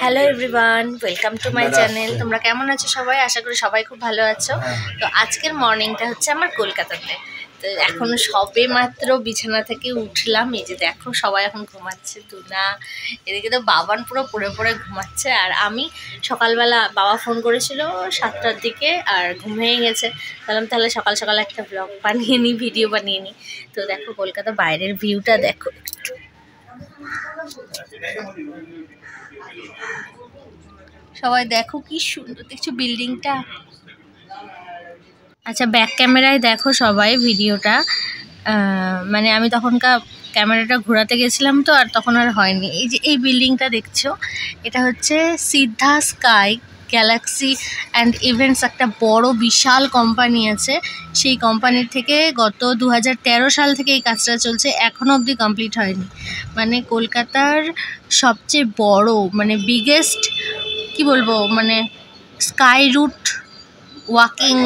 Hello everyone, welcome to my channel. তোমরা কেমন আছো সবাই? আশা করি সবাই খুব ভালো আছো। তো আজকের মর্নিংটা হচ্ছে আমার কলকাতাতে। তো এখন সবে মাত্র বিছানা থেকে উঠলাম। এই যে দেখো সবাই এখন ঘুমাচ্ছে, তুনা এদিকে তো বাবান পুরো পড়ে পড়ে ঘুমাচ্ছে। আর আমি সকালবেলা বাবা ফোন করেছিল 7টার দিকে, আর ঘুমিয়ে গেছে। বললাম তাহলে সকাল সকাল একটা ব্লগ বানিয়ে নিই, ভিডিও বানিয়ে নিই। তো দেখো কলকাতা বাইরের ভিউটা দেখো। সবাই দেখো কি সুন্দর দেখছো বিল্ডিংটা। আচ্ছা, ব্যাক ক্যামেরায় দেখো সবাই ভিডিওটা। মানে আমি তখনকার ক্যামেরাটা ঘোরাতে গেছিলাম তো, আর তখন আর হয়নি। এই যে এই বিল্ডিংটা দেখছো, এটা হচ্ছে সিদ্ধা স্কাই গ্যালাক্সি অ্যান্ড ইভেন্টস, একটা বড় বিশাল কোম্পানি আছে। সেই কোম্পানির থেকে গত 2013 সাল থেকে এই কাজটা চলছে, এখনও অবধি কমপ্লিট হয়নি। মানে কলকাতার সবচেয়ে বড়, মানে বিগেস্ট, কি বলবো, মানে স্কাই রুট ওয়াকিং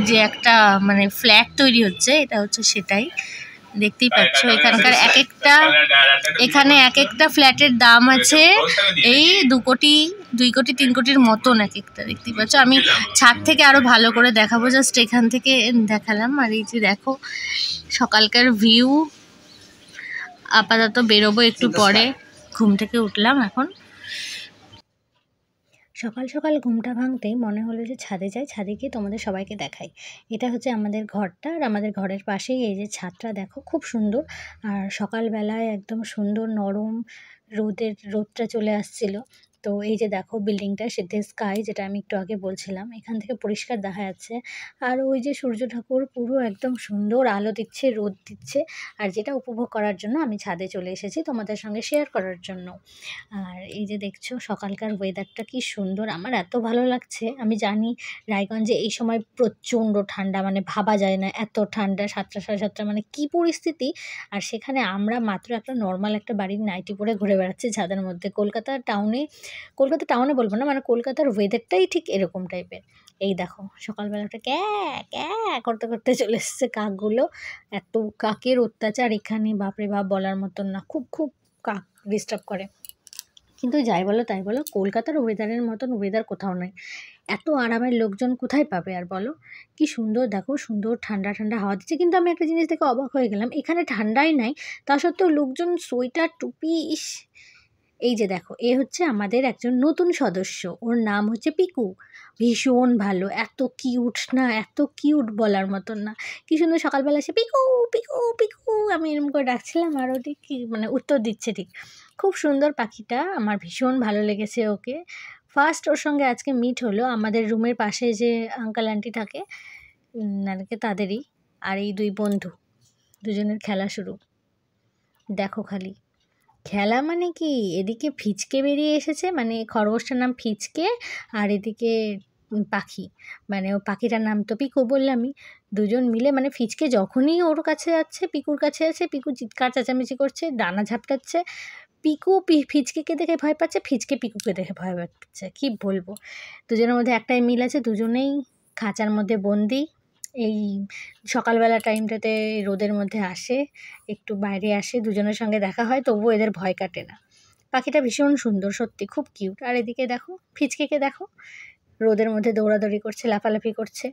যে একটা মানে ফ্ল্যাট তৈরি হচ্ছে, এটা হচ্ছে সেটাই। দেখতেই পাচ্ছ এখানকার এখানে এক একটা ফ্ল্যাটের দাম আছে এই 2 কোটি 3 কোটির মতন এক একটা। দেখতেই পাচ্ছ, আমি ছাদ থেকে আরো ভালো করে দেখাবো, জাস্ট এখান থেকে দেখালাম। আর এই যে দেখো সকালকার ভিউ। আপাতত বেরোবো একটু পরে, ঘুম থেকে উঠলাম এখন। সকাল সকাল ঘুমটা ভাঙতেই মনে হলো যে ছাদে যাই, ছাদে গিয়ে তোমাদের সবাইকে দেখাই। এটা হচ্ছে আমাদের ঘরটা, আর আমাদের ঘরের পাশেই এই যে ছাদটা দেখো, খুব সুন্দর। আর সকালবেলায় একদম সুন্দর নরম রোদটা চলে আসছিল। তো এই যে দেখো বিল্ডিংটা, সিদ্ধা স্কাই, যেটা আমি একটু আগে বলছিলাম, এখান থেকে পরিষ্কার দেখা যাচ্ছে। আর ওই যে সূর্য ঠাকুর পুরো একদম সুন্দর আলো দিচ্ছে, রোদ দিচ্ছে। আর যেটা উপভোগ করার জন্য আমি ছাদে চলে এসেছি তোমাদের সঙ্গে শেয়ার করার জন্য। আর এই যে দেখছো সকালকার ওয়েদারটা কি সুন্দর, আমার এত ভালো লাগছে। আমি জানি রায়গঞ্জে এই সময় প্রচণ্ড ঠান্ডা, মানে ভাবা যায় না এত ঠান্ডা, 7টা 7:30 মানে কি পরিস্থিতি। আর সেখানে আমরা মাত্র একটা নর্মাল একটা বাড়ির নাইটি পরে ঘুরে বেড়াচ্ছি ছাদের মধ্যে। কলকাতা টাউনে বলবো না, মানে কলকাতার ওয়েদারটাই ঠিক এরকম টাইপের। এই দেখো সকালবেলা একটা ক্যা করতে করতে চলে এসছে কাকগুলো। এত কাকের অত্যাচার এখানে, বাপরে বাপ, বলার মতন না। খুব খুব কাক ডিস্টার্ব করে। কিন্তু যাই বলো তাই বলো, কলকাতার ওয়েদারের মতন ওয়েদার কোথাও নেই। এত আরামের লোকজন কোথায় পাবে আর বলো। কি সুন্দর দেখো, সুন্দর ঠান্ডা ঠান্ডা হাওয়া দিচ্ছে। কিন্তু আমি একটা জিনিস দেখে অবাক হয়ে গেলাম, এখানে ঠান্ডাই নাই, তা সত্ত্বেও লোকজন সোয়েটার টুপি। ইস, এই যে দেখো, এ হচ্ছে আমাদের একজন নতুন সদস্য, ওর নাম হচ্ছে পিকু। ভীষণ ভালো, এত কিউট না, এত কিউট বলার মতন না। কি সুন্দর সকালবেলা সে পিকু পিকু পিকু আমি এরকম করে ডাকছিলাম, আর ও ঠিক কি মানে উত্তর দিচ্ছে ঠিক। খুব সুন্দর পাখিটা, আমার ভীষণ ভালো লেগেছে ওকে। ফার্স্ট ওর সঙ্গে আজকে মিট হলো আমাদের রুমের পাশে যে আঙ্কেল আন্টি থাকে, নাকি তাদেরই। আর এই 2 বন্ধু, দুজনের খেলা শুরু। দেখো খালি খেলা, মানে কি, এদিকে ফিচকে বেরিয়ে এসেছে, মানে খরগোশটার নাম ফিচকে, আর এদিকে পাখি, মানে ও পাখিটার নাম তো পিকু বললামই। দুজন মিলে মানে ফিচকে যখনই ওর কাছে যাচ্ছে, পিকুর কাছে আছে, পিকু চিৎকার চেঁচামেচি করছে, ডানা ঝাপটাচ্ছে। পিকু ফিচকেকে দেখে ভয় পাচ্ছে, ফিচকে পিকুকে দেখে ভয় পাচ্ছে। কি বলবো, দুজনের মধ্যে একটাই মিল আছে, দুজনেই খাঁচার মধ্যে বন্দি। এই সকালবেলা টাইমটাতে রোদের মধ্যে আসে, একটু বাইরে আসে, দুজনের সঙ্গে দেখা হয়, তবুও এদের ভয় কাটে না। পাখিটা ভীষণ সুন্দর, সত্যি খুব কিউট। আর এদিকে দেখো ফিচকেকে দেখো, রোদের মধ্যে দৌড়াদৌড়ি করছে, লাফালাফি করছে।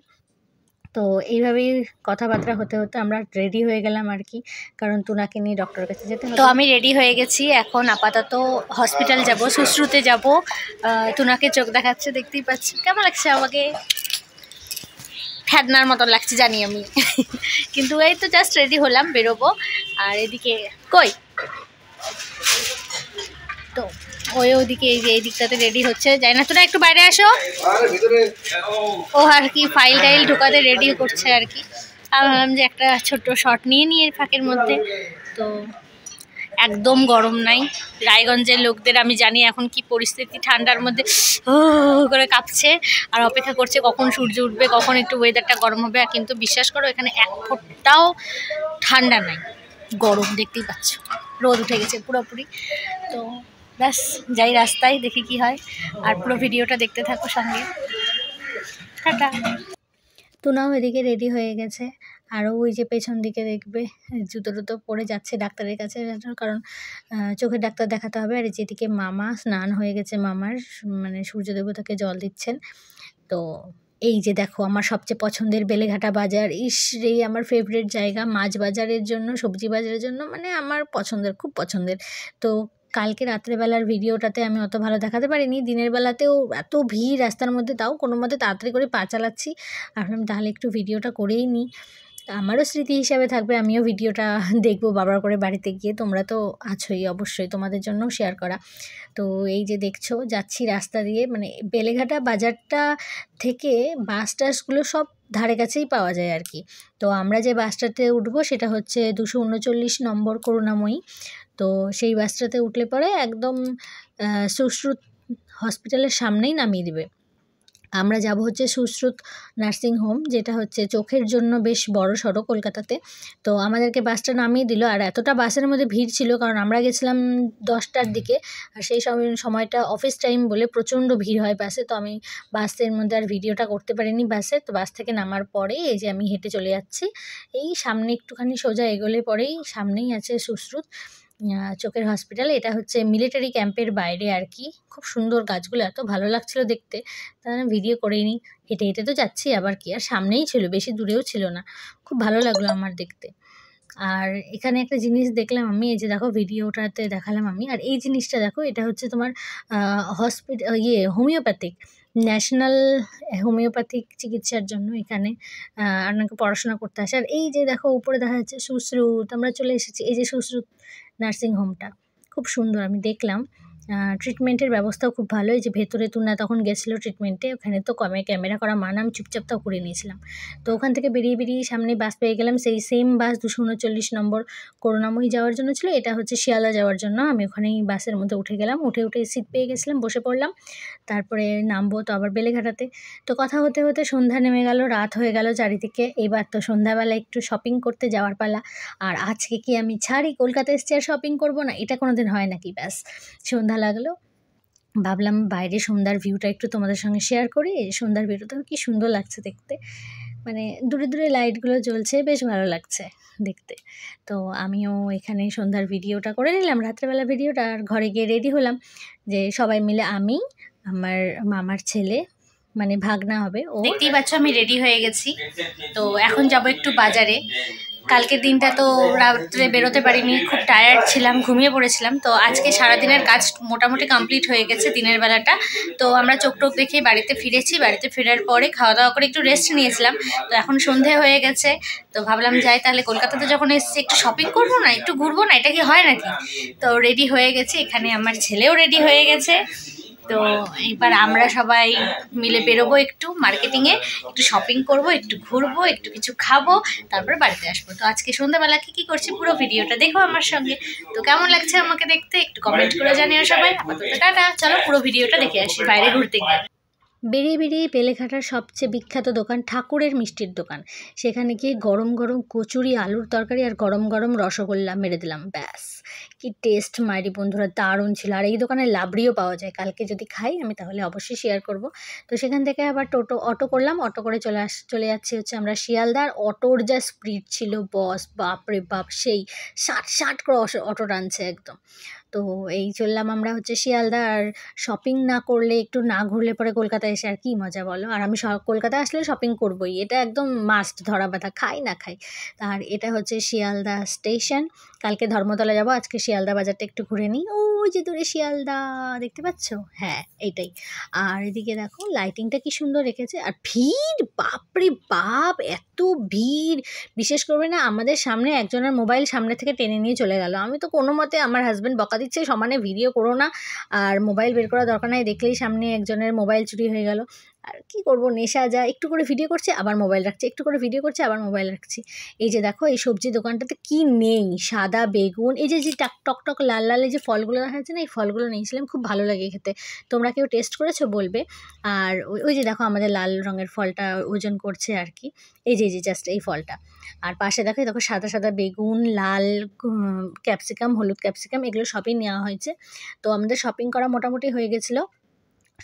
তো এইভাবেই কথাবার্তা হতে হতে আমরা রেডি হয়ে গেলাম আর কি, কারণ তুনাকে নিয়ে ডক্টরের কাছে যেতে হবে। তো আমি রেডি হয়ে গেছি, এখন আপাতত হসপিটাল যাব, সুশ্রুতে যাব। তুনাকে চোখ দেখাচ্ছে, দেখতেই পাচ্ছি। কেমন লাগছে আমাকে? ফ্যাদনার মতো লাগছে জানি আমি। কিন্তু এই তো জাস্ট রেডি হলাম, বেরোবো। আর এদিকে কই তো ওদিকে এই দিকটাতে রেডি হচ্ছে, যাই না। তোরা একটু বাইরে আসো। ও আর কি ফাইল টাইল ঢোকাতে রেডি করছে আর কি। আমি ভাবলাম যে একটা ছোট্ট শট নিয়ে নিই এর ফাঁকের মধ্যে। তো একদম গরম নাই। রায়গঞ্জের লোকদের আমি জানি এখন কি পরিস্থিতি, ঠান্ডার মধ্যে করে কাঁপছে, আর অপেক্ষা করছে কখন সূর্য উঠবে, কখন একটু ওয়েদারটা গরম হবে। কিন্তু বিশ্বাস করো এখানে এক ফোঁটাও ঠান্ডা নাই, গরম। দেখতেই পাচ্ছ রোদ উঠে গেছে পুরোপুরি। তো ব্যাস যাই রাস্তায়, দেখি কি হয়। আর পুরো ভিডিওটা দেখতে থাকো সঙ্গে। টাটা। তুনাও এদিকে রেডি হয়ে গেছে, আর ওই যে পেছন দিকে দেখবে জুতো টুতো পরে যাচ্ছে ডাক্তারের কাছে, কারণ চোখের ডাক্তার দেখাতে হবে। আর যেদিকে মামা স্নান হয়ে গেছে, মামার মানে সূর্য দেবতাকে জল দিচ্ছেন। তো এই যে দেখো আমার সবচেয়ে পছন্দের বেলেঘাটা বাজার, ইস রে আমার ফেভারিট জায়গা মাছ বাজারের জন্য, সবজি বাজারের জন্য, মানে আমার পছন্দের, খুব পছন্দের। তো কালকে রাত্রেবেলার ভিডিওটাতে আমি অত ভালো দেখাতে পারিনি, দিনের বেলাতেও এত ভিড় রাস্তার মধ্যে, তাও কোনো মতে তাড়াতাড়ি করে পা চালাচ্ছি। আর ভাবলাম তাহলে একটু ভিডিওটা করেই নিই, আমারও স্মৃতি হিসাবে থাকবে, আমিও ভিডিওটা দেখবো বারবার করে বাড়িতে গিয়ে। তোমরা তো আছোই, অবশ্যই তোমাদের জন্যও শেয়ার করা। তো এই যে দেখছো যাচ্ছি রাস্তা দিয়ে, মানে বেলেঘাটা বাজারটা থেকে বাস টাসগুলো সব ধারে কাছেই পাওয়া যায় আর কি। তো আমরা যে বাসটাতে উঠবো সেটা হচ্ছে 239 নম্বর করুণাময়ী। তো সেই বাসটাতে উঠলে পরে একদম সুশ্রুত হসপিটালের সামনেই নামিয়ে দিবে। আমরা যাব হচ্ছে সুশ্রুত নার্সিং হোম, যেটা হচ্ছে চোখের জন্য বেশ বড় সড়ো কলকাতাতে। তো আমাদেরকে বাসটা নামিয়ে দিল, আর এতটা বাসের মধ্যে ভিড় ছিল, কারণ আমরা গেছিলাম 10টার দিকে, আর সেই সময়টা অফিস টাইম বলে প্রচণ্ড ভিড় হয় বাসে। তো আমি বাসের মধ্যে আর ভিডিওটা করতে পারিনি বাসে। তো বাস থেকে নামার পরে এই যে আমি হেঁটে চলে যাচ্ছি, এই সামনে একটুখানি সোজা এগোলে পরেই সামনেই আছে সুশ্রুত চোখের হসপিটাল। এটা হচ্ছে মিলিটারি ক্যাম্পের বাইরে আর কি। খুব সুন্দর, গাছগুলো এত ভালো লাগছিল দেখতে, তাই আমি ভিডিও করেই নি। হেঁটে হেঁটে তো যাচ্ছি, আবার কি, আর সামনেই ছিল, বেশি দূরেও ছিল না। খুব ভালো লাগলো আমার দেখতে। আর এখানে একটা জিনিস দেখলাম আমি, এই যে দেখো ভিডিওটাতে দেখালাম আমি, আর এই জিনিসটা দেখো, এটা হচ্ছে তোমার হোমিওপ্যাথিক, ন্যাশনাল হোমিওপ্যাথিক চিকিৎসার জন্য এখানে আপনাকে পড়াশোনা করতে আসে। আর এই যে দেখো উপরে দেখা যাচ্ছে সুশ্রুত, আমরা চলে এসেছি, এই যে সুশ্রুত নার্সিং হোমটা খুব সুন্দর আমি দেখলাম। ট্রিটমেন্টের ব্যবস্থাও খুব ভালো। এই যে ভেতরে তুনা তখন গেছিলো ট্রিটমেন্টে, ওখানে তো ক্যামেরা করা মানা, আমি চুপচাপ তাও করে নিয়েছিলাম। তো ওখান থেকে বেরিয়ে সামনে বাস পেয়ে গেলাম, সেই সেম বাস 239 নম্বর করুণাময়ী যাওয়ার জন্য ছিল, এটা হচ্ছে শিয়ালদা যাওয়ার জন্য। আমি ওখানেই বাসের মধ্যে উঠে গেলাম, উঠে সিট পেয়ে গেছিলাম, বসে পড়লাম। তারপরে নামবো তো আবার বেলেঘাটাতে। তো কথা হতে হতে সন্ধ্যা নেমে গেল, রাত হয়ে গেল চারিদিকে। এবার তো সন্ধ্যাবেলা একটু শপিং করতে যাওয়ার পালা। আর আজকে কি আমি ছাড়ি, কলকাতা এসছি আর শপিং করবো না, এটা কোনো দিন হয় নাকি। ব্যাস সন্ধ্যা লাগলো, ভাবলাম বাইরে সন্ধ্যার ভিউটা একটু তোমাদের সঙ্গে শেয়ার করি। এই সন্ধ্যার ভিউটা তো কি সুন্দর লাগছে দেখতে, মানে দূরে দূরে লাইটগুলো জ্বলছে, বেশ ভালো লাগছে দেখতে। তো আমিও এখানে সন্ধ্যার ভিডিওটা করে নিলাম, রাত্রেবেলা ভিডিওটা। আর ঘরে গিয়ে রেডি হলাম, যে সবাই মিলে, আমি, আমার মামার ছেলে, মানে ভাগনা হবে ও, দেখতেই পাচ্ছ আমি রেডি হয়ে গেছি। তো এখন যাব একটু বাজারে। কালকের দিনটা তো রাত্রে বেরোতে পারিনি, খুব টায়ার্ড ছিলাম, ঘুমিয়ে পড়েছিলাম। তো আজকে সারাদিনের কাজ মোটামুটি কমপ্লিট হয়ে গেছে দিনের বেলাটা। তো আমরা চোখ টোক দেখে বাড়িতে ফিরেছি, বাড়িতে ফেরার পরে খাওয়া দাওয়া করে একটু রেস্ট নিয়েছিলাম। তো এখন সন্ধে হয়ে গেছে, তো ভাবলাম যাই তাহলে, কলকাতাতে যখন এসেছি একটু শপিং করবো না, একটু ঘুরবো না, এটা কি হয় নাকি। তো রেডি হয়ে গেছি, এখানে আমার ছেলেও রেডি হয়ে গেছে। তো এবার আমরা সবাই মিলে বেরোবো একটু মার্কেটিংয়ে, একটু শপিং করব, একটু ঘুরবো, একটু কিছু খাবো, তারপরে বাড়িতে আসবো। তো আজকে সন্ধ্যাবেলা কী করছি পুরো ভিডিওটা দেখো আমার সঙ্গে। তো কেমন লাগছে আমাকে দেখতে একটু কমেন্ট করে জানিও সবাই। আপাতত টাটা, চলো পুরো ভিডিওটা দেখে আসি বাইরে ঘুরতে গিয়ে। বেরিয়ে বেলেঘাটার সবচেয়ে বিখ্যাত দোকান ঠাকুরের মিষ্টির দোকান, সেখানে গিয়ে গরম গরম কচুরি, আলুর তরকারি আর গরম গরম রসগোল্লা মেরে দিলাম। ব্যাস কি টেস্ট মাইরি বন্ধুরা, দারুণ ছিল। আর এই দোকানে লাবড়িও পাওয়া যায়, কালকে যদি খাই আমি তাহলে অবশ্যই শেয়ার করব। তো সেখান থেকে আবার অটো করলাম, অটো করে চলে যাচ্ছি হচ্ছে আমরা শিয়ালদার। অটোর যা স্পিড ছিল বস, বাপরে বাপ, সেই 60 করে অটো টানছে একদম। তো এই চললাম আমরা হচ্ছে শিয়ালদা। আর শপিং না করলে, একটু না ঘুরলে পরে কলকাতায় এসে আর কি মজা বলো। আর আমি কলকাতায় আসলে শপিং করবোই, এটা একদম মাস্ট, ধরা বাঁধা, খাই না খাই। আর এটা হচ্ছে শিয়ালদা স্টেশন। কালকে ধর্মতলা যাব, আজকে শিয়ালদা বাজারটা একটু ঘুরে নিই। ওই যে দূরে শিয়ালদা দেখতে পাচ্ছ, হ্যাঁ এইটাই। আর এদিকে দেখো লাইটিংটা কি সুন্দর রেখেছে। আর ভিড়, বাপরে বাপ, এত ভিড়। বিশেষ করে না, আমাদের সামনে একজনের মোবাইল সামনে থেকে টেনে নিয়ে চলে গেল। আমি তো কোনো মতে, আমার হাজব্যান্ড বকা দিচ্ছে সমানে, ভিডিও করো না আর মোবাইল বের করা দরকার নাই, দেখলেই সামনে একজনের মোবাইল চুরি হয়ে গেল। আর কি করব, নেশা যা, একটু করে ভিডিও করছে আবার মোবাইল রাখছে, একটু করে ভিডিও করছে আবার মোবাইল রাখছি। এই যে দেখো এই সবজি দোকানটাতে কি নেই, সাদা বেগুন, এই যে টক লাল লাল এই যে ফলগুলো দেখা যাচ্ছে না, এই ফলগুলো নিয়েছিলাম, খুব ভালো লাগে খেতে। তোমরা কেউ টেস্ট করেছো বলবে। আর ওই যে দেখো আমাদের লাল রঙের ফলটা ওজন করছে আর কি, এই যে জাস্ট এই ফলটা। আর পাশে দেখো সাদা সাদা বেগুন, লাল ক্যাপসিকাম, হলুদ ক্যাপসিকাম, এগুলো সবই নেওয়া হয়েছে। তো আমাদের শপিং করা মোটামুটি হয়ে গেছিলো।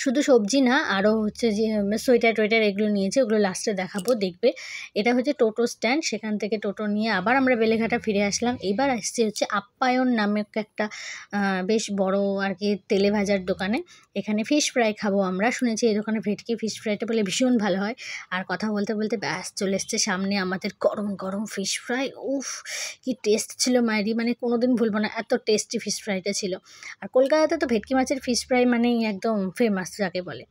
শুধু সবজি না, আরও হচ্ছে যে সোয়েটার টোয়েটার এগুলো নিয়েছে, ওগুলো লাস্টে দেখাবো, দেখবে। এটা হচ্ছে টোটো স্ট্যান্ড, সেখান থেকে টোটো নিয়ে আবার আমরা বেলেঘাটা ফিরে আসলাম। এবার আসছে হচ্ছে আপ্যায়ন নামক একটা বেশ বড় আর কি তেলে ভাজার দোকানে। এখানে ফিশ ফ্রাই খাবো আমরা, শুনেছি এই দোকানে ভেটকি ফিশ ফ্রাইটা বলে ভীষণ ভালো হয়। আর কথা বলতে বলতে ব্যাস চলে এসছে সামনে আমাদের গরম গরম ফিশ ফ্রাই। উফ, কি টেস্ট ছিল মায়েরি, মানে কোনোদিন ভুলবো না, এত টেস্টি ফিশ ফ্রাইটা ছিল। আর কলকাতাতে তো ভেটকি মাছের ফিশ ফ্রাই মানেই একদম ফেমাস যাকে বলে।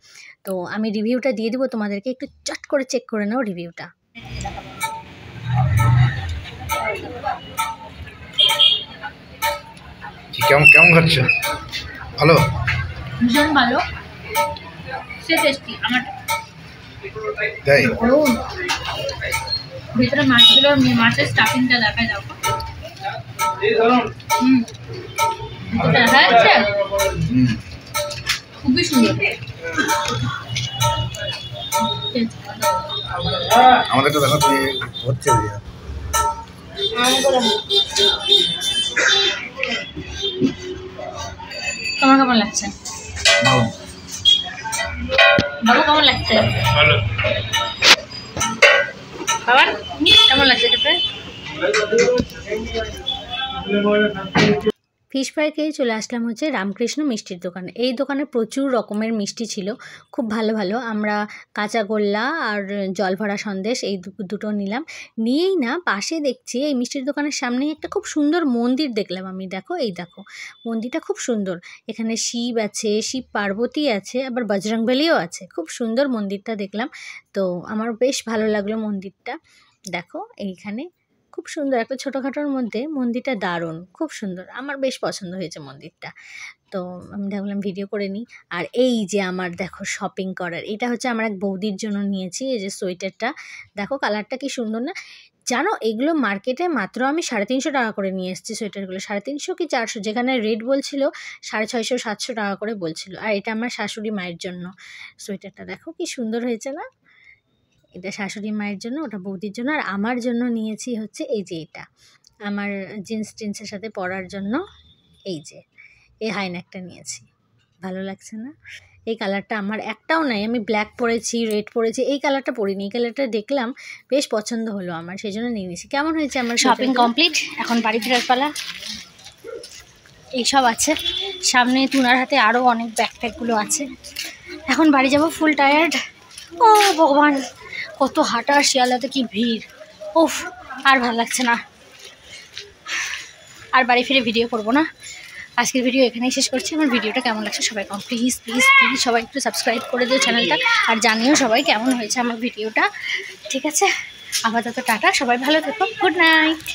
তো আমি রিভিউটা দিয়ে দেবো তোমাদেরকে, একটু চট করে চেক করে নাও রিভিউটা। কেমন কেমন খাচ্ছ? ভালো, ভীষণ ভালো, সে টেস্টি। আমার তাই ভিতরে মাছগুলো, মাছের স্টাফিংটা দেখায়, দেখো। দেখা যাচ্ছে, খুবই সুন্দর। আমাদের তো দেখা তুমি হচ্ছে তোমার কেমন লাগছে বাবু? কেমন লাগছে বাবা? কেমন লাগছে খেতে? ফিশ ফ্রাই খেয়ে চলে আসলাম হচ্ছে রামকৃষ্ণ মিষ্টির দোকানে। এই দোকানে প্রচুর রকমের মিষ্টি ছিল, খুব ভালো ভালো। আমরা কাঁচাগোল্লা আর জলভরা সন্দেশ এই দুটো নিলাম। নিয়েই না পাশে দেখছি এই মিষ্টির দোকানের সামনেই একটা খুব সুন্দর মন্দির দেখলাম আমি। দেখো, এই দেখো মন্দিরটা খুব সুন্দর। এখানে শিব আছে, শিব পার্বতী আছে, আবার বজরংবলীও আছে। খুব সুন্দর মন্দিরটা দেখলাম, তো আমার বেশ ভালো লাগলো মন্দিরটা। দেখো এইখানে খুব সুন্দর একটা ছোটোখাটোর মধ্যে মন্দিরটা দারুণ, খুব সুন্দর, আমার বেশ পছন্দ হয়েছে মন্দিরটা। তো আমি ভাবলাম ভিডিও করে নিই। আর এই যে আমার দেখো শপিং করার, এটা হচ্ছে আমার এক বৌদির জন্য নিয়েছি। এই যে সোয়েটারটা দেখো, কালারটা কি সুন্দর না? জানো এগুলো মার্কেটে মাত্র আমি 350 টাকা করে নিয়ে এসেছি সোয়েটারগুলো, 350 কি 400, যেখানে রেট বলছিল 650 700 টাকা করে বলছিল। আর এটা আমার শাশুড়ি মায়ের জন্য সোয়েটারটা, দেখো কি সুন্দর হয়েছে না? এটা শাশুড়ি মায়ের জন্য, ওটা বৌদির জন্য। আর আমার জন্য নিয়েছি হচ্ছে এই যে এটা আমার জিন্স টিন্সের সাথে পরার জন্য। এই যে এই হাইনেকটা নিয়েছি, ভালো লাগছে না? এই কালারটা আমার একটাও নাই, আমি ব্ল্যাক পরেছি, রেড পরেছি, এই কালারটা পরিনি। এই কালারটা দেখলাম বেশ পছন্দ হলো আমার, সেই জন্য নিয়ে নিয়েছি। কেমন হয়েছে আমার শপিং কমপ্লিট, এখন বাড়ি ফেরার পালা। এইসব আছে সামনে, তুনার হাতে আরও অনেক ব্যাকপ্যাকগুলো আছে। এখন বাড়ি যাব, ফুল টায়ার্ড। ও ভগবান, কত হাঁটা, শিয়ালদাতে কি ভিড়, উফ, আর ভালো লাগছে না। আর বাড়ি ফিরে ভিডিও করব না, আজকের ভিডিও এখানেই শেষ করছি। আমার ভিডিওটা কেমন লাগছে সবাই প্লিজ প্লিজ প্লিজ সবাই একটু সাবস্ক্রাইব করে দিও চ্যানেলটা, আর জানিও সবাই কেমন হয়েছে আমার ভিডিওটা। ঠিক আছে, আপাতত টাটা, সবাই ভালো থেকো, গুড নাইট।